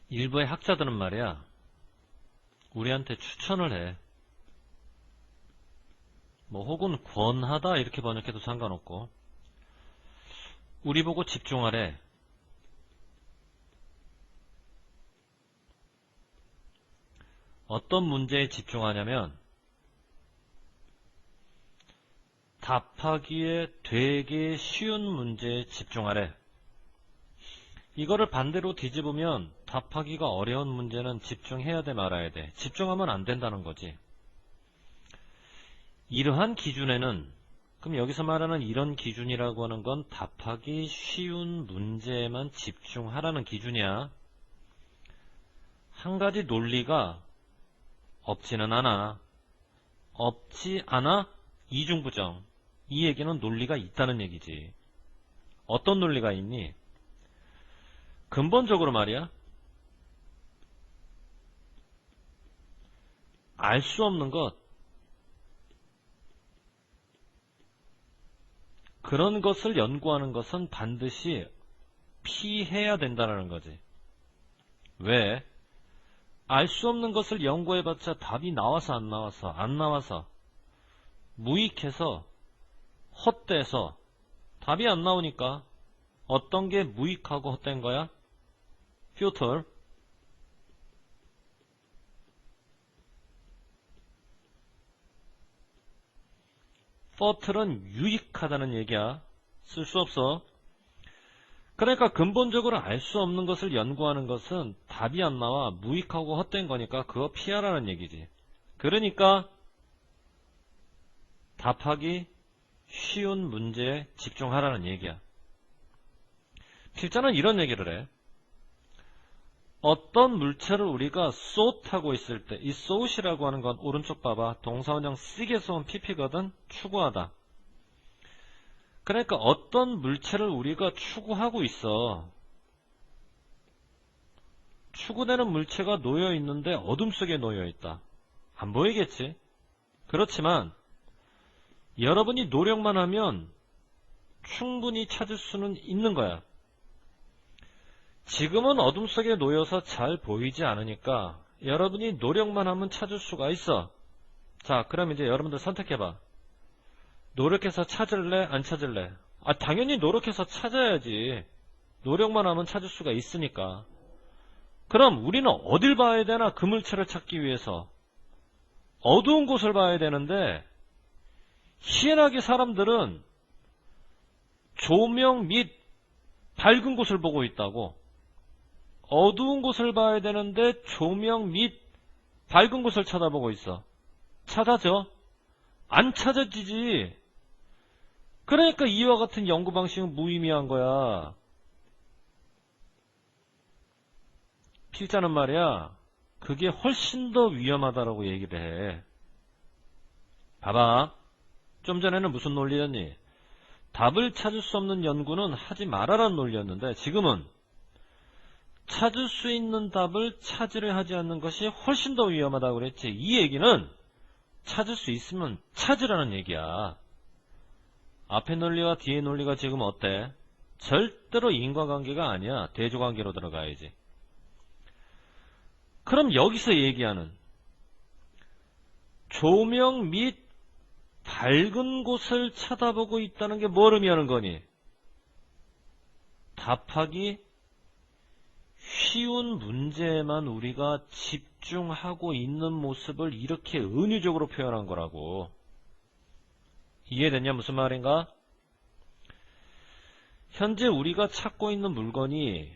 일부의 학자들은 말이야, 우리한테 추천을 해. 뭐 혹은 권하다 이렇게 번역해도 상관없고, 우리 보고 집중하래. 어떤 문제에 집중하냐면 답하기에 되게 쉬운 문제에 집중하래. 이거를 반대로 뒤집으면 답하기가 어려운 문제는 집중해야 돼 말아야 돼. 집중하면 안 된다는 거지. 이러한 기준에는, 그럼 여기서 말하는 이런 기준이라고 하는 건 답하기 쉬운 문제에만 집중하라는 기준이야. 한 가지 논리가 없지는 않아. 없지 않아? 이중부정. 이 얘기는 논리가 있다는 얘기지. 어떤 논리가 있니? 근본적으로 말이야, 알 수 없는 것, 그런 것을 연구하는 것은 반드시 피해야 된다는 거지. 왜? 알 수 없는 것을 연구해봤자 답이 나와서 안 나와서 안 나와서 무익해서 헛돼서 답이 안 나오니까 어떤 게 무익하고 헛된 거야? futile. fertile은 유익하다는 얘기야. 쓸 수 없어. 그러니까 근본적으로 알 수 없는 것을 연구하는 것은 답이 안 나와 무익하고 헛된 거니까 그거 피하라는 얘기지. 그러니까 답하기 쉬운 문제에 집중하라는 얘기야. 필자는 이런 얘기를 해. 어떤 물체를 우리가 쏟하고 있을 때, 이 쏟이라고 하는 건 오른쪽 봐봐. 동사원형 쓰게서 온 pp거든. 추구하다. 그러니까 어떤 물체를 우리가 추구하고 있어. 추구되는 물체가 놓여 있는데 어둠 속에 놓여 있다. 안 보이겠지? 그렇지만 여러분이 노력만 하면 충분히 찾을 수는 있는 거야. 지금은 어둠 속에 놓여서 잘 보이지 않으니까 여러분이 노력만 하면 찾을 수가 있어. 자, 그럼 이제 여러분들 선택해봐. 노력해서 찾을래? 안 찾을래? 당연히 노력해서 찾아야지. 노력만 하면 찾을 수가 있으니까. 그럼 우리는 어딜 봐야 되나? 그 물체를 찾기 위해서. 어두운 곳을 봐야 되는데 희한하게 사람들은 조명 및 밝은 곳을 보고 있다고. 어두운 곳을 봐야 되는데 조명 및 밝은 곳을 쳐다보고 있어. 찾아져? 안 찾아지지. 그러니까 이와 같은 연구 방식은 무의미한 거야. 필자는 말이야, 그게 훨씬 더 위험하다라고 얘기를 해. 봐봐. 좀 전에는 무슨 논리였니? 답을 찾을 수 없는 연구는 하지 말아라는 논리였는데 지금은 찾을 수 있는 답을 찾으려 하지 않는 것이 훨씬 더 위험하다고 그랬지. 이 얘기는 찾을 수 있으면 찾으라는 얘기야. 앞의 논리와 뒤의 논리가 지금 어때? 절대로 인과관계가 아니야. 대조관계로 들어가야지. 그럼 여기서 얘기하는 조명 및 밝은 곳을 쳐다보고 있다는 게 뭘 의미하는 거니? 답하기 쉬운 문제에만 우리가 집중하고 있는 모습을 이렇게 은유적으로 표현한 거라고. 이해됐냐? 무슨 말인가? 현재 우리가 찾고 있는 물건이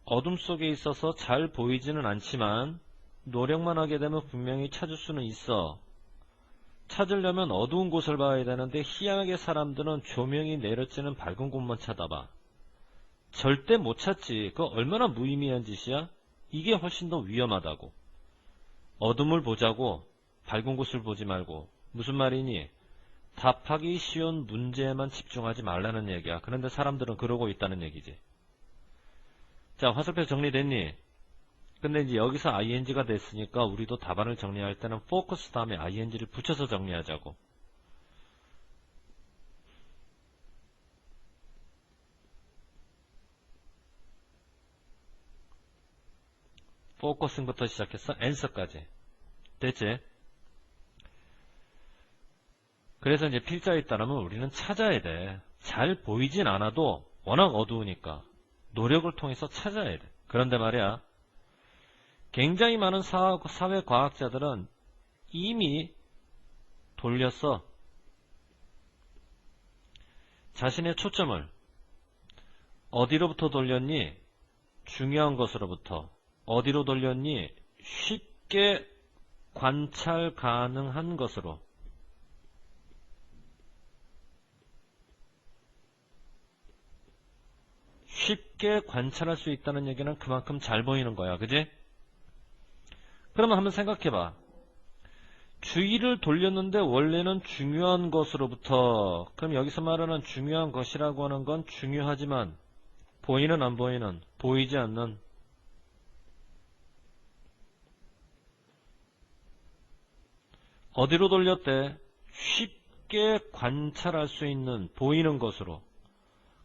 어둠 속에 있어서 잘 보이지는 않지만 노력만 하게 되면 분명히 찾을 수는 있어. 찾으려면 어두운 곳을 봐야 되는데 희한하게 사람들은 조명이 내려지는 밝은 곳만 쳐다봐. 절대 못 찾지. 그거 얼마나 무의미한 짓이야? 이게 훨씬 더 위험하다고. 어둠을 보자고 밝은 곳을 보지 말고. 무슨 말이니? 답하기 쉬운 문제에만 집중하지 말라는 얘기야. 그런데 사람들은 그러고 있다는 얘기지. 자, 화살표 정리됐니? 근데 이제 여기서 ing가 됐으니까 우리도 답안을 정리할 때는 focus 다음에 ing를 붙여서 정리하자고. 포커싱부터 시작해서 answer까지. 됐지? 그래서 이제 필자에 따르면 우리는 찾아야 돼. 잘 보이진 않아도 워낙 어두우니까 노력을 통해서 찾아야 돼. 그런데 말이야, 굉장히 많은 사회과학자들은 이미 돌렸어. 자신의 초점을 어디로부터 돌렸니? 중요한 것으로부터. 어디로 돌렸니? 쉽게 관찰 가능한 것으로. 쉽게 관찰할 수 있다는 얘기는 그만큼 잘 보이는 거야. 그지? 그러면 한번 생각해봐. 주의를 돌렸는데 원래는 중요한 것으로부터. 그럼 여기서 말하는 중요한 것이라고 하는 건 중요하지만 보이는 안 보이는, 보이지 않는. 어디로 돌렸대? 쉽게 관찰할 수 있는, 보이는 것으로.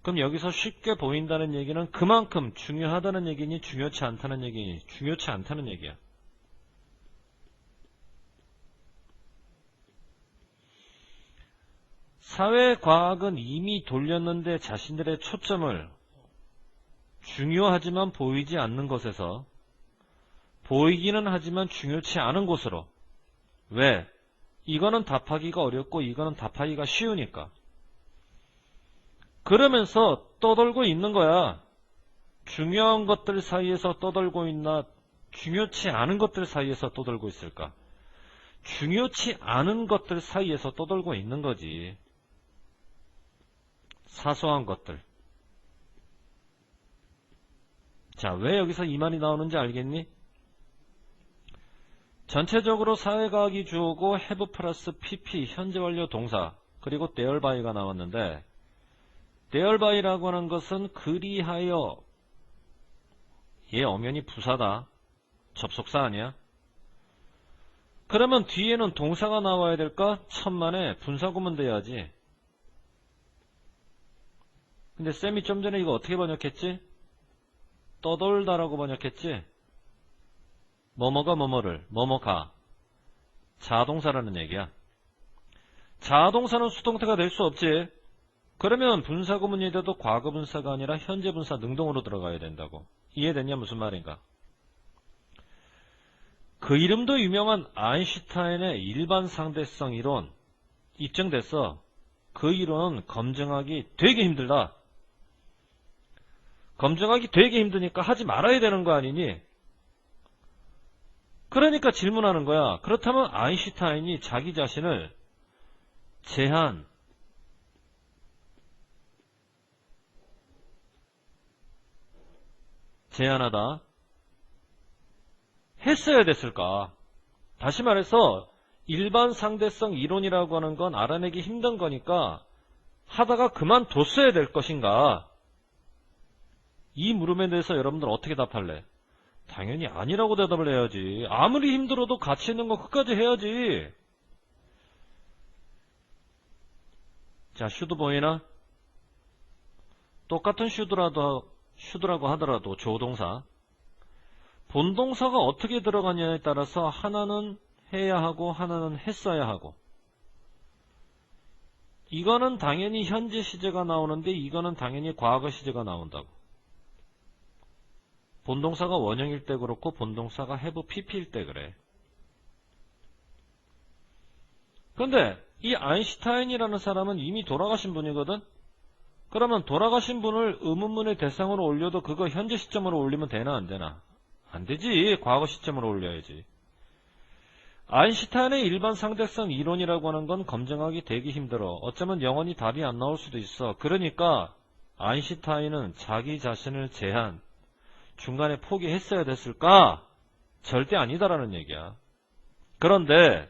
그럼 여기서 쉽게 보인다는 얘기는 그만큼 중요하다는 얘기니 중요치 않다는 얘기니? 중요치 않다는 얘기야. 사회과학은 이미 돌렸는데 자신들의 초점을 중요하지만 보이지 않는 것에서 보이기는 하지만 중요치 않은 곳으로. 왜? 이거는 답하기가 어렵고 이거는 답하기가 쉬우니까. 그러면서 떠돌고 있는 거야. 중요한 것들 사이에서 떠돌고 있나, 중요치 않은 것들 사이에서 떠돌고 있을까? 중요치 않은 것들 사이에서 떠돌고 있는 거지. 사소한 것들. 자, 왜 여기서 이 말이 나오는지 알겠니? 전체적으로 사회과학이 주어고 have 플러스 pp 현재 완료 동사 그리고 there by가 나왔는데 there by라고 하는 것은 그리하여, 얘 엄연히 부사다. 접속사 아니야? 그러면 뒤에는 동사가 나와야 될까? 천만에 분사구문 돼야지. 근데 쌤이 좀 전에 이거 어떻게 번역했지? 떠돌다라고 번역했지? 뭐뭐가 뭐뭐를, 뭐뭐가. 자동사라는 얘기야. 자동사는 수동태가 될 수 없지. 그러면 분사구문이 돼도 과거분사가 아니라 현재분사 능동으로 들어가야 된다고. 이해됐냐? 무슨 말인가? 그 이름도 유명한 아인슈타인의 일반 상대성 이론 입증됐어. 그 이론은 검증하기 되게 힘들다. 검증하기 되게 힘드니까 하지 말아야 되는 거 아니니? 그러니까 질문하는 거야. 그렇다면 아인슈타인이 자기 자신을 제한하다 했어야 됐을까? 다시 말해서 일반 상대성 이론이라고 하는 건 알아내기 힘든 거니까 하다가 그만뒀어야 될 것인가? 이 물음에 대해서 여러분들 어떻게 답할래? 당연히 아니라고 대답을 해야지. 아무리 힘들어도 가치 있는 거 끝까지 해야지. 자, 슈드 보이나? 똑같은 슈드라고 하더라도 조동사. 본동사가 어떻게 들어가냐에 따라서 하나는 해야 하고 하나는 했어야 하고. 이거는 당연히 현재 시제가 나오는데 이거는 당연히 과거 시제가 나온다고. 본동사가 원형일 때 그렇고 본동사가 have pp일 때 그래. 근데 이 아인슈타인이라는 사람은 이미 돌아가신 분이거든? 그러면 돌아가신 분을 의문문의 대상으로 올려도 그거 현재 시점으로 올리면 되나 안 되나? 안 되지. 과거 시점으로 올려야지. 아인슈타인의 일반 상대성 이론이라고 하는 건 검증하기 되게 힘들어. 어쩌면 영원히 답이 안 나올 수도 있어. 그러니까 아인슈타인은 자기 자신을 중간에 포기했어야 됐을까? 절대 아니다라는 얘기야. 그런데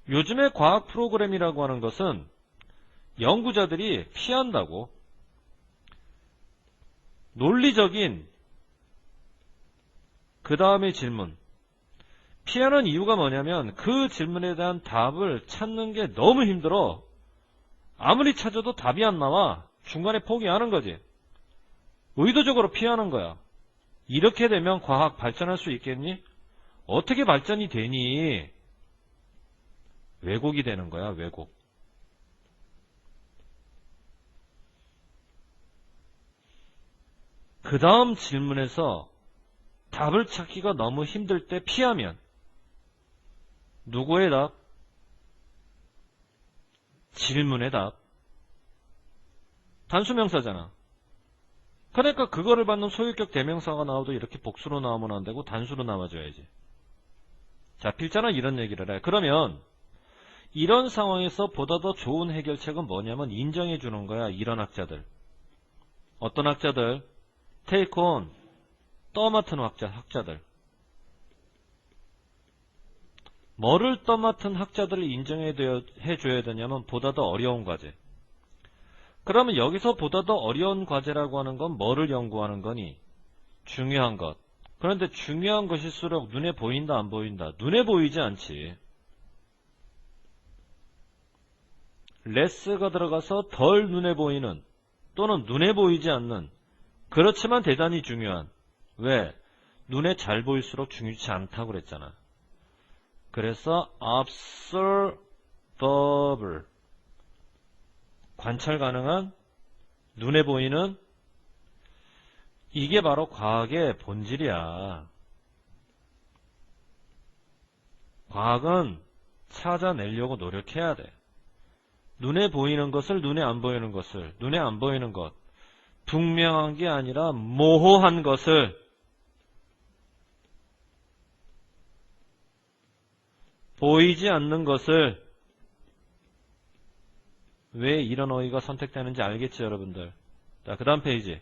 요즘의 과학 프로그램이라고 하는 것은 연구자들이 피한다고. 논리적인 그 다음의 질문. 피하는 이유가 뭐냐면 그 질문에 대한 답을 찾는 게 너무 힘들어. 아무리 찾아도 답이 안 나와. 중간에 포기하는 거지. 의도적으로 피하는 거야. 이렇게 되면 과학 발전할 수 있겠니? 어떻게 발전이 되니? 왜곡이 되는 거야, 왜곡. 그 다음 질문에서 답을 찾기가 너무 힘들 때 피하면 누구의 답? 질문의 답. 단수명사잖아. 그러니까 그거를 받는 소유격 대명사가 나와도 이렇게 복수로 나오면 안 되고 단수로 나와줘야지. 자, 필자는 이런 얘기를 해. 그러면 이런 상황에서 보다 더 좋은 해결책은 뭐냐면 인정해 주는 거야. 이런 학자들. 어떤 학자들? take on, 떠맡은 학자들. 뭐를 떠맡은 학자들을 인정해 줘야 되냐면 보다 더 어려운 과제. 그러면 여기서 보다 더 어려운 과제라고 하는 건 뭐를 연구하는 거니? 중요한 것. 그런데 중요한 것일수록 눈에 보인다 안 보인다? 눈에 보이지 않지. 레스가 들어가서 덜 눈에 보이는 또는 눈에 보이지 않는 그렇지만 대단히 중요한. 왜? 눈에 잘 보일수록 중요치 않다고 그랬잖아. 그래서 observable 관찰 가능한 눈에 보이는 이게 바로 과학의 본질이야. 과학은 찾아내려고 노력해야 돼. 눈에 보이는 것을 눈에 안 보이는 것을 눈에 안 보이는 것 분명한 게 아니라 모호한 것을 보이지 않는 것을 왜 이런 어휘가 선택되는지 알겠죠, 여러분들? 자, 그 다음 페이지.